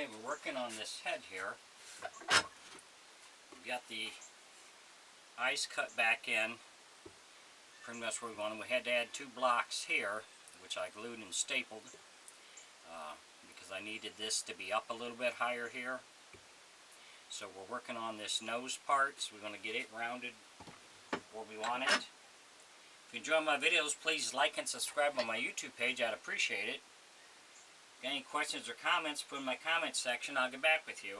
Okay, we're working on this head here. We've got the eyes cut back in, pretty much where we want them. We had to add 2 blocks here, which I glued and stapled, because I needed this to be up a little bit higher here. So we're working on this nose part, so we're going to get it rounded where we want it. If you enjoy my videos, please like and subscribe on my YouTube page. I'd appreciate it. Got any questions or comments, put in my comment section. I'll get back with you.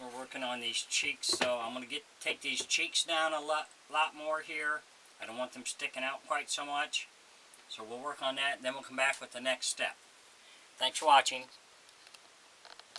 We're working on these cheeks, so I'm going to take these cheeks down a lot more here. I don't want them sticking out quite so much. So we'll work on that, and then we'll come back with the next step. Thanks for watching.